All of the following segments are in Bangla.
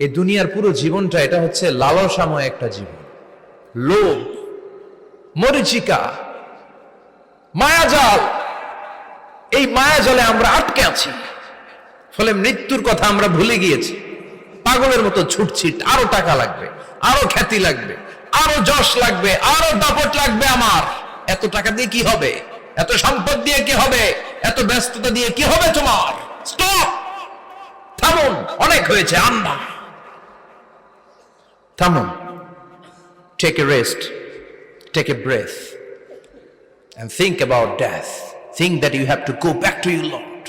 এই দুনিয়ার পুরো জীবনটা এটা হচ্ছে লালসাময় একটা জীবন, লোভ, মরিচিকা, মায়াজাল। এই মায়াজালে আমরা আটকে আছি, ফলে মৃত্যুর কথা আমরা ভুলে গিয়েছি। পাগলের মতো ছুটছি, আরো টাকা লাগবে, আরো খ্যাতি লাগবে, আরো যশ লাগবে, আরো দাপট লাগবে। আমার এত টাকা দিয়ে কি হবে? এত সম্পদ দিয়ে কি হবে? এত ব্যস্ততা দিয়ে কি হবে তোমার? স্টপ, থামুন, অনেক হয়েছে। আম্মা থামুন, take a rest, take a breath and think about death. Think that you have to go back to your Lord.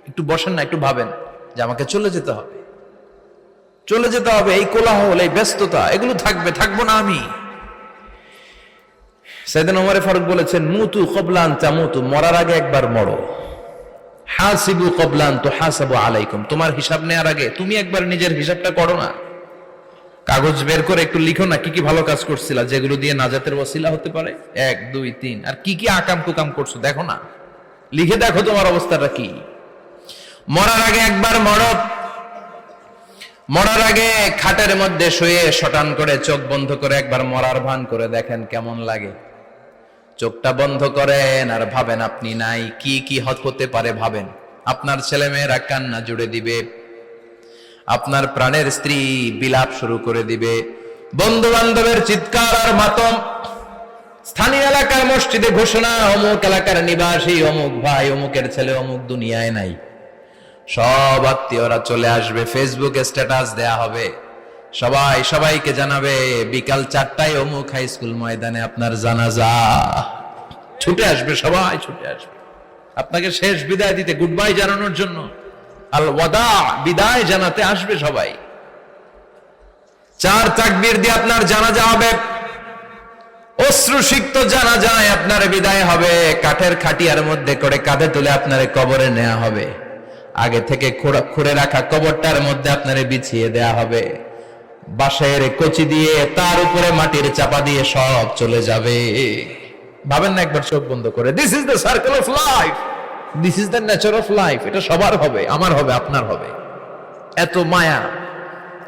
একটু বসেন না, একটু ভাবেন যে আমাকে চলে যেতে হবে, চলে যেতে হবে। এই কোলাহল, এই ব্যস্ততা, এগুলো থাকবে, থাকবো না আমি। সাইয়েদনা ওমর ফারুক বলেছেন, মুতু ক্বাবলা আন তামুতু, মরার আগে একবার মরো। হাসিবু ক্বাবলা আন তুহাসাবু আলাইকুম, তোমার হিসাব নেওয়ার আগে তুমি একবার নিজের হিসাবটা করো না। কাগজ বের করে একটু লিখো না কি কি ভালো কাজ করছিলা, যেগুলো দিয়ে নাজাতের ওসিলা হতে পারে। 1 2 3, আর কি কি আকাম কুকাম করছো দেখো না, লিখে দেখো তোমার অবস্থাটা কি। মরার আগে একবার মরো। মরার আগে খাটের মধ্যে শুয়ে শটান করে চোখ বন্ধ করে একবার মরার ভান করে দেখেন কেমন লাগে। চোখটা বন্ধ করেন আর ভাবেন আপনি নাই, কি কি হতে পারে ভাবেন। আপনার ছেলে মেয়েরা কান্না জুড়ে দিবে, আপনার প্রাণের স্ত্রী বিলাপ শুরু করে দিবে, বন্ধু বান্ধবের চিৎকার আর মাতম, স্থানীয় এলাকার মসজিদে ঘোষণা, অমুক এলাকার নিবাসী অমুক ভাই অমুকের ছেলে অমুক দুনিয়ায় নাই। সব আত্মীয়রা চলে আসবে, ফেসবুকে স্ট্যাটাস দেয়া হবে, সবাই সবাইকে জানাবে বিকাল 4টায় অমুক হাই স্কুল ময়দানে আপনার জানাজা। ছুটে আসবে, সবাই ছুটে আসবে আপনাকে শেষ বিদায় দিতে, গুড বাই জানানোর জন্য, আল ওয়াদা, বিদায় জানাতে আসবে সবাই। 4 তাকবীর দিয়ে আপনার জানাজা হবে, অশ্রুসিক্ত জানাজায় আপনার বিদায় হবে। কাঠের খাটিয়ার মধ্যে করে কাঁধে তুলে আপনারে কবরে নেওয়া হবে। আগে থেকে খুঁড়ে রাখা কবরটার মধ্যে আপনারে বিছিয়ে দেয়া হবে। বাঁশের কচি দিয়ে তার উপরে মাটির চাপা দিয়ে সব চলে যাবে। ভাবেন না একবার চোখ বন্ধ করে, this is the circle of life, this is the nature of life. এটা সবার হবে, আমার হবে, আপনার হবে। এত মায়া,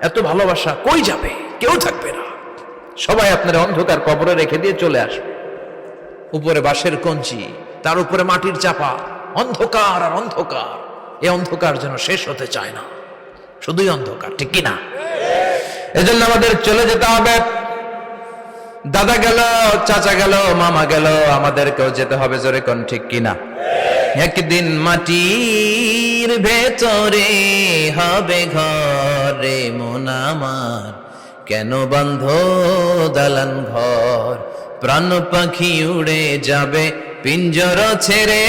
এত ভালোবাসা কই যাবে? কেউ থাকবে না, সবাই আপনার অন্ধকার কবরে রেখে দিয়ে চলে আসবে। উপরে বাঁশের কঞ্চি, তার উপরে মাটির চাপা, অন্ধকার আর অন্ধকার। এই অন্ধকার যেন শেষ হতে চায় না, শুধুই অন্ধকার, ঠিক কিনা? এজন্য আমাদের চলে যেতে হবে। দাদা গেল, চাচা গেল, মামা গেল, আমাদেরকেও যেতে হবে, জোরে কোন ঠিক কিনা? একদিন মাটির ভেতরে হবে ঘরে মন আমার, কেন বন্ধ দালান ঘর, প্রাণ পাখি উড়ে যাবে পিঞ্জর ছেড়ে।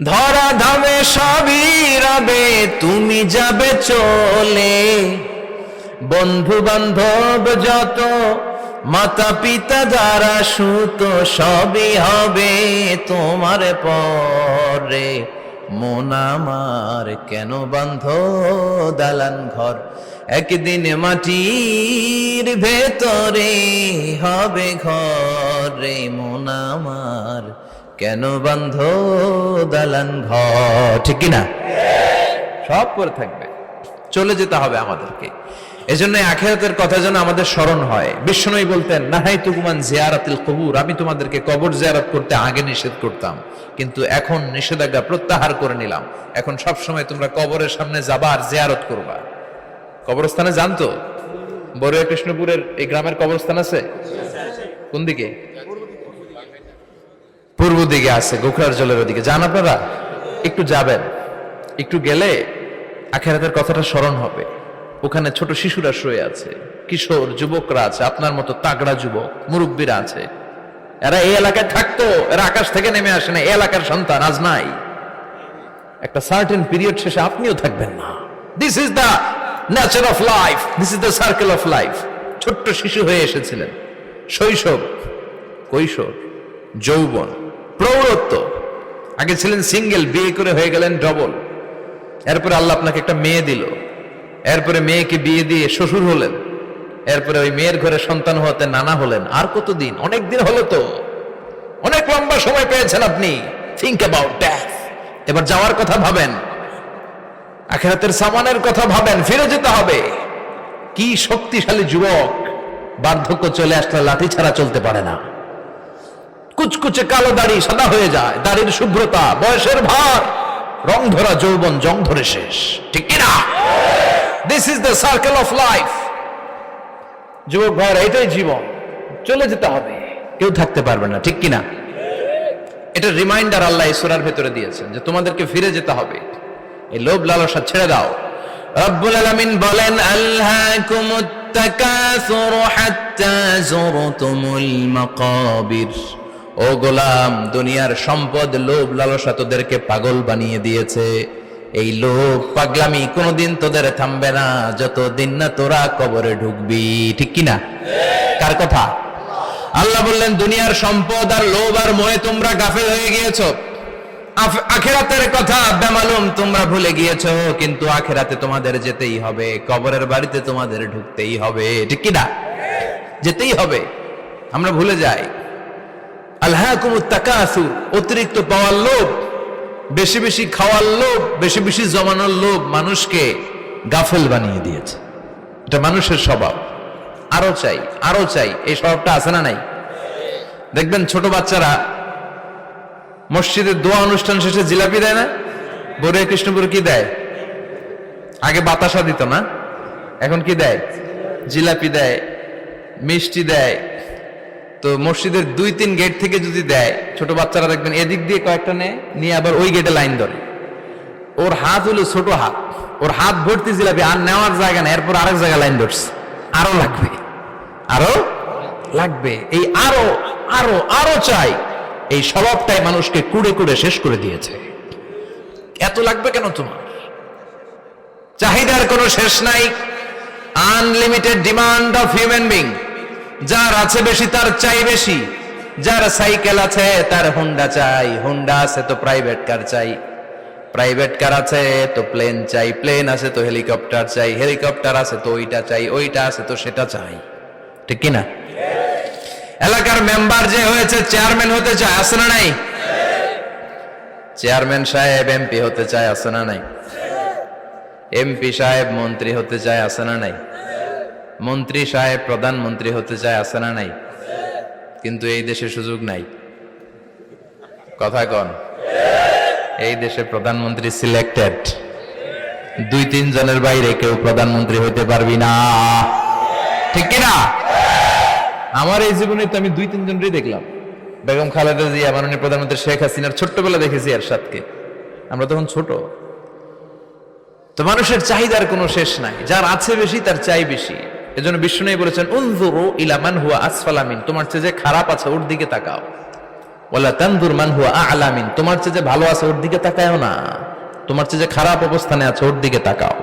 ধরা ধামে সবই রবে, তুমি যাবে চলে। বন্ধু বান্ধব যত, মাতা পিতা যারা সুত, সবই হবে তোমার পরে। মন আমার কেন বন্ধ দালান ঘর, একদিন মাটির ভেতরে হবে ঘরে মন আমার, কেন বন্ধ দালান ঘর, ঠিক কিনা? সব করে থাকবে, চলে যেতে হবে আমাদেরকে। এজন্য আখিরাতের কথা যেন আমাদের স্মরণ হয়। বিশ্বনবী বলতেন, নাহাইতুকুমান জিয়ারাতিল কবুর, আমি তোমাদেরকে কবর জিয়ারত করতে আগে নিষেধ করতাম, কিন্তু এখন নিষেধাজ্ঞা প্রত্যাহার করে নিলাম। এখন সব সময় তোমরা কবরের সামনে যাবা আর জিয়ারত করবা। কবরস্থানে জানতো বড়ুয়া কৃষ্ণপুরের এই গ্রামের কবরস্থান আছে কোন দিকে? পূর্ব দিকে আছে, গোখরার জলের ওদিকে। যান আপনারা, একটু যাবেন, একটু গেলে আখিরাতের কথাটা স্মরণ হবে। ওখানে ছোট শিশুরা শুয়ে আছে, কিশোর যুবকরা আছে, আপনার মতো তাগড়া যুবক মুরব্বীরা আছে। এরা এই এলাকায় থাকতো, এরা আকাশ থেকে নেমে আসে না, এই এলাকার সন্তান, আজ নাই। একটা সার্টেন পিরিয়ড শেষে আপনিও থাকবেন না। This is the nature of life, this is the circle of life. ছোট্ট শিশু হয়ে এসেছিলেন, শৈশব, কৈশোর, যৌবন, প্রৌঢ়ত্ব। আগে ছিলেন সিঙ্গেল, বিয়ে করে হয়ে গেলেন ডবল। এরপরে আল্লাহ আপনাকে একটা মেয়ে দিল, এরপরে মেয়েকে বিয়ে দিয়ে শ্বশুর হলেন, এরপরে ওই মেয়ের ঘরে সন্তান হতে নানা হলেন। আর কতদিন? অনেক দিন হলো তো, অনেক লম্বা সময় পেয়েছেন আপনি। Think about death. এবার যাওয়ার কথা ভাবেন। আখিরাতের সামানের কথা ভাবেন, ফিরে যেতে হবে। কি শক্তিশালী যুবক, বার্ধক্য চলে আসলে লাঠি ছাড়া চলতে পারে না। কুচকুচে কালো দাড়ি সাদা হয়ে যায়, দাড়ির শুভ্রতা, বয়সের ভার, রং ধরা যৌবন জং ধরে শেষ, ঠিক কিনা? This is the circle of life. যুবক ভাইরা, এটাই জীবন, চলে যেতে হবে, কেউ থাকতে পারবে না, ঠিক কিনা? এটা রিমাইন্ডার আল্লাহ এই সূরার ভেতরে দিয়েছেন যে তোমাদেরকে ফিরে যেতে হবে, এই লোভ লালসা ছেড়ে দাও। রব্বুল আলামিন বলেন, আলহাকুমুত তাকাসুর হাত্তা যুরতুমুল মাকাবির। ও গোলাম, দুনিয়ার সম্পদ, লোভ লালসা তোদেরকে পাগল বানিয়ে দিয়েছে। এই লোভ পাগলামি কোনোদিন তোদের থামবে না যতদিন না তোরা কবরে ঢুকবি, ঠিক কিনা? কার কথা? আল্লাহ বললেন, দুনিয়ার সম্পদ আর লোভ আর মোহে তোমরা গাফেল হয়ে গিয়েছো। আখিরাতের কথা বেমালুম তোমরা ভুলে গিয়েছো, কিন্তু আখিরাতে তোমাদের যেতেই হবে, কবরের বাড়িতে তোমাদের ঢুকতেই হবে, ঠিক কিনা? যেতেই হবে, আমরা ভুলে যাই। আলহাকুমুত তাকাসুর, অতিরিক্ত পাওয়ার লোভ, বেশি বেশি খাওয়ার লোভ, বেশি বেশি জমানোর লোভ মানুষকে গাফেল বানিয়ে দিয়েছে। এটা মানুষের স্বভাব, আরো চাই আরো চাই, এই স্বভাবটা আছে না নাই? দেখবেন ছোট বাচ্চারা মসজিদের দোয়া অনুষ্ঠান শেষে জিলাপি দেয় না? বড় কৃষ্ণপুর কি দেয়? আগে বাতাসা দিত না, এখন কি দেয়? জিলাপি দেয়, মিষ্টি দেয়। তো মসজিদের 2-3 গেট থেকে যদি দেয়, ছোট বাচ্চারা দেখবেন এদিক দিয়ে কয়েকটা নিয়ে আবার ওই গেটে লাইন ধরে। ওর হাত হলো ছোট হাত, ওর হাত ভর্তি জিলাপি, আর নেওয়ার জায়গা না, এরপর আরেক জায়গায় লাইন ধরছে, আরো লাগবে আরো লাগবে, এই আরো আরো আরো চাই। এই স্বভাবটাই মানুষকে কুড়ে কুড়ে শেষ করে দিয়েছে। এত লাগবে কেন তোমার? চাহিদার কোনো শেষ নাই, unlimited demand of human being. যার আছে বেশি তার চাই বেশি, যার সাইকেল আছে তার হুন্ডা চাই, হুন্ডা আছে তো প্রাইভেট কার চাই, প্রাইভেট কার আছে তো প্লেন চাই, প্লেন আছে তো হেলিকপ্টার চাই, হেলিকপ্টার আছে তো ওইটা চাই, ওইটা আছে তো সেটা চাই, ঠিক কিনা? এলাকার মেম্বার যে হয়েছে চেয়ারম্যান হতে চায়, আছে না নাই? চেয়ারম্যান সাহেব এমপি হতে চায়, আছে না নাই? এমপি সাহেব মন্ত্রী হতে চায়, আছে না নাই? মন্ত্রী সাহেব প্রধানমন্ত্রী হতে চায়, আছে না নাই? কিন্তু এই দেশে সুযোগ নাই। কথা কন, এই দেশে প্রধানমন্ত্রী সিলেক্টেড, 2-3 জনের বাইরে কেউ প্রধানমন্ত্রী হইতে পারবি না, ঠিক কিনা? আমার এই জীবনে তো আমি 2-3 জনই দেখলাম। বেগম খালেদা জিয়া, মাননীয় প্রধানমন্ত্রী শেখ হাসিনার ছোট্টবেলা দেখেছি এরশাদকে, আমরা তখন ছোট। তো মানুষের চাহিদার কোনো শেষ নাই, যার আছে বেশি তার চাই বেশি। এজন্য বিষ্ণু বলেছেন, উনজুরু ইলা মান হুয়া আসফালা মিন, তোমার চেয়ে যে খারাপ আছে ওর দিকে তাকাও। ওয়ালা তানজুর মান হুয়া আ'লা মিন, তোমার চেয়ে যে ভালো আছে ওর দিকে তাকাও না, তোমার চেয়ে যে খারাপ অবস্থানে আছে ওর দিকে তাকাও।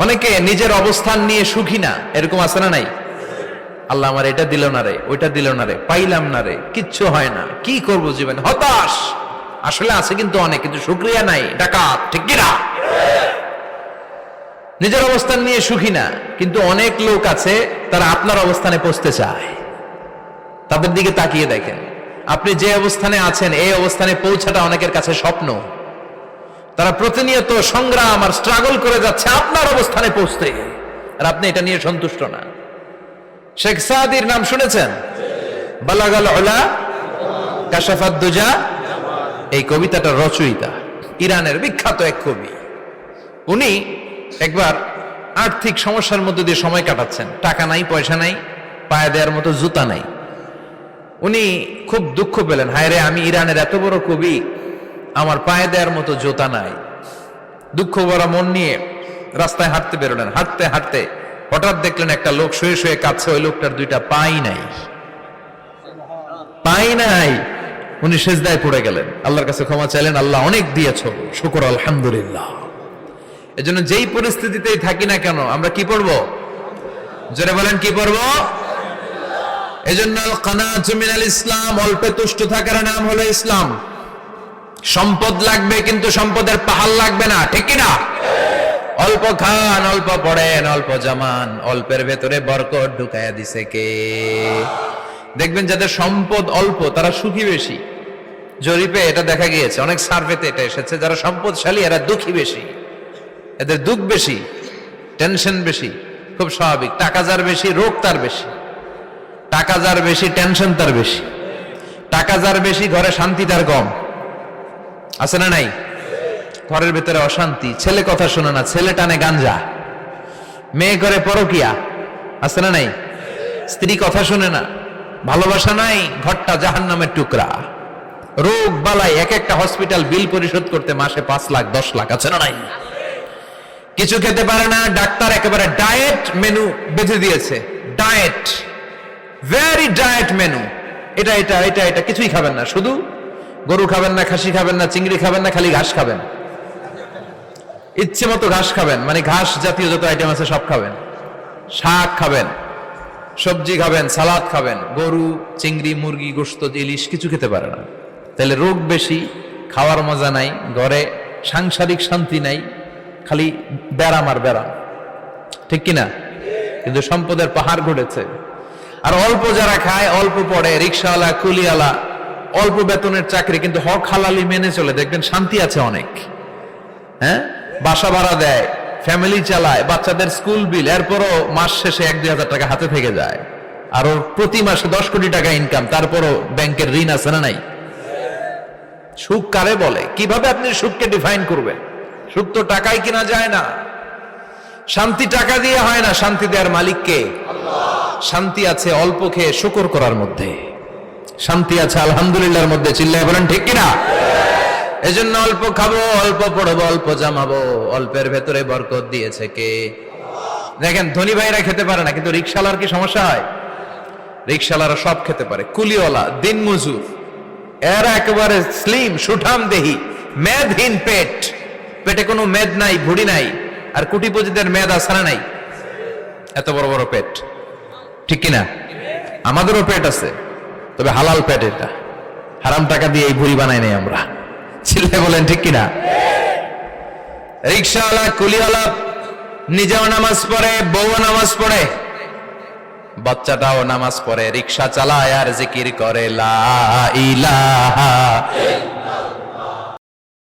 অনেকে নিজের অবস্থান নিয়ে সুখী না, এরকম আছে না নাই? আল্লাহ আমার এটা দিল না রে, ওইটা দিল না রে, পাইলাম না রে, কিচ্ছু হয় না, কি করব জীবনে, হতাশ। আসলে আছে কিন্তু অনেক, কিন্তু শুকরিয়া নাই, ডাকাত, ঠিক কিনা? নিজের অবস্থান নিয়ে সুখী না, কিন্তু অনেক লোক আছে তারা আপনার অবস্থানে পৌঁছতে চায়। তাদের দিকে তাকিয়ে দেখেন, আপনি যে অবস্থানে আছেন এই অবস্থানে পৌঁছাটা অনেকের কাছে স্বপ্ন। তারা প্রতিনিয়ত সংগ্রাম আর স্ট্রাগল করে যাচ্ছে আপনার অবস্থানে পৌঁছতে, আর আপনি এটা নিয়ে সন্তুষ্ট না। শেখ সাদির নাম শুনেছেন? বালাগাল উলা কাশাফাত দুজা, এই কবিতাটার রচয়িতা ইরানের বিখ্যাত এক কবি। উনি একবার আর্থিক সমস্যার মধ্যে দিয়ে সময় কাটাচ্ছেন, টাকা নাই, পয়সা নাই, পায়ে দেওয়ার মতো জুতা নাই। উনি খুব দুঃখ পেলেন, হায় রে, আমি ইরানের এত বড় কবি, আমার পায়ে দেওয়ার মতো জুতা নাই। দুঃখ ভরা মন নিয়ে রাস্তায় হাঁটতে বেরোলেন। হাঁটতে হাঁটতে হঠাৎ দেখলেন একটা লোক শুয়ে শুয়ে কাঁদছে, ওই লোকটার 2টা পাই নাই, পাই নাই। উনি সেজদায় পড়ে গেলেন, আল্লাহর কাছে ক্ষমা চাইলেন, আল্লাহ অনেক দিয়েছ, শুকর আলহামদুলিল্লাহ। এজন্য যেই পরিস্থিতিতেই থাকি না কেন আমরা কি পড়বো? জোরে বলেন, কি পড়বো? এজন্য কানাতু মিনাল ইসলাম, অল্পে তুষ্ট থাকার নাম হলো ইসলাম। সম্পদ লাগবে কিন্তু সম্পদের পাহাড় লাগবে না, ঠিক কিনা? অল্প খান, অল্প পড়েন, অল্প জামান, অল্পের ভেতরে বরকত ঢুকাইয়া দিছে কে? দেখবেন যাদের সম্পদ অল্প তারা সুখী বেশি। জরিপে এটা দেখা গিয়েছে, অনেক সার্ভেতে এটা এসেছে, যারা সম্পদশালী এরা দুঃখী বেশি। এদের দুঃখ বেশি, টেনশন বেশি, খুব স্বাভাবিক। টাকা যার বেশি, রোগ তার বেশি। টাকা যার বেশি, টেনশন তার বেশি। টাকা যার বেশি, ঘরে শান্তি তার কম। আছে না নাই? ঘরের ভেতরে অশান্তি, ছেলে কথা শোনে না, ছেলে টানে গাঞ্জা, মেয়ে করে পরকিয়া। আছে না নাই? স্ত্রী কথা শোনে না, ভালোবাসা নাই, ঘরটা জাহান্নামের টুকরা। রোগ বালাই, এক একটা হসপিটাল বিল পরিশোধ করতে মাসে 5 লাখ 10 লাখ। আছে না নাই? কিছু খেতে পারে না, ডাক্তার একেবারে ডায়েট মেনু বেঁধে দিয়েছে। Diet, very diet menu. এটা এটা এটা এটা কিছুই খাবেন না, শুধু গরু খাবেন না, খাসি খাবেন না, চিংড়ি খাবেন না, খালি ঘাস খাবেন। ইচ্ছে মতো ঘাস খাবেন, মানে ঘাস জাতীয় যত আইটেম আছে সব খাবেন। শাক খাবেন, সবজি খাবেন, সালাদ খাবেন। গরু, চিংড়ি, মুরগি, গোশত, ইলিশ কিছু খেতে পারে না। তাহলে রোগ বেশি, খাওয়ার মজা নাই, ঘরে সাংসারিক শান্তি নাই, খালি ব্যারাম আর ব্যারাম। ঠিক কিনা? কিন্তু সম্পদের পাহাড় ঘটেছে। আর অল্প যারা খায়, অল্প পড়ে, রিক্সাওয়ালা, কুলিওয়ালা, অল্প বেতনের চাকরি, কিন্তু হক হালালি মেনে চলে, দেখবেন শান্তি আছে অনেক। হ্যাঁ, বাসা ভাড়া দেয়, ফ্যামিলি চালায়, বাচ্চাদের স্কুল বিল, এরপরও মাস শেষে 1-2 হাজার টাকা হাতে থেকে যায়। আর ওর প্রতি মাসে 10 কোটি টাকা ইনকাম, তারপরও ব্যাংকের ঋণ আছে না নাই? সুখ কারে বলে? কিভাবে আপনি সুখকে ডিফাইন করবেন? সুখ তো টাকায় কিনা যায় না। শান্তি টাকা দিয়ে হয় না, শান্তি দেওয়ার মালিক কে? শান্তি আছে অল্প খেয়ে শুকর করার মধ্যে, শান্তি আছে আলহামদুলিল্লাহর মধ্যে। চিল্লায় বলেন ঠিক কিনা? এজন্য অল্প খাবো, অল্প পড়বো, অল্প জামাবো, অল্পের ভেতরে বরকত দিয়েছে কে? দেখেন, ধনী ভাইরা খেতে পারে না, কিন্তু রিক্সাওয়ালার কি সমস্যা হয়? রিক্সাওয়ালারা সব খেতে পারে। কুলিওয়ালা, দিন মজুর, এরা একেবারে স্লিম, সুঠাম দেহি, মেদহীন পেট, পেটে কোনো মেদ নাই, ভুড়ি নাই। আর কোটিপতিদের মেদ আছে না নাই? এত বড় বড় পেট। ঠিক কিনা? আমাদেরও পেট আছে, তবে হালাল পেট। এটা হারাম টাকা দিয়ে এই ভুড়ি বানাই নাই আমরা। ছিলে বলেন ঠিক কিনা? রিক্সাওয়ালা, কুলিওয়ালা নিজেও নামাজ পড়ে, বউও নামাজ পড়ে, বাচ্চাটাও নামাজ পড়ে, রিক্সা চালায় আর জিকির করে লা ইলাহা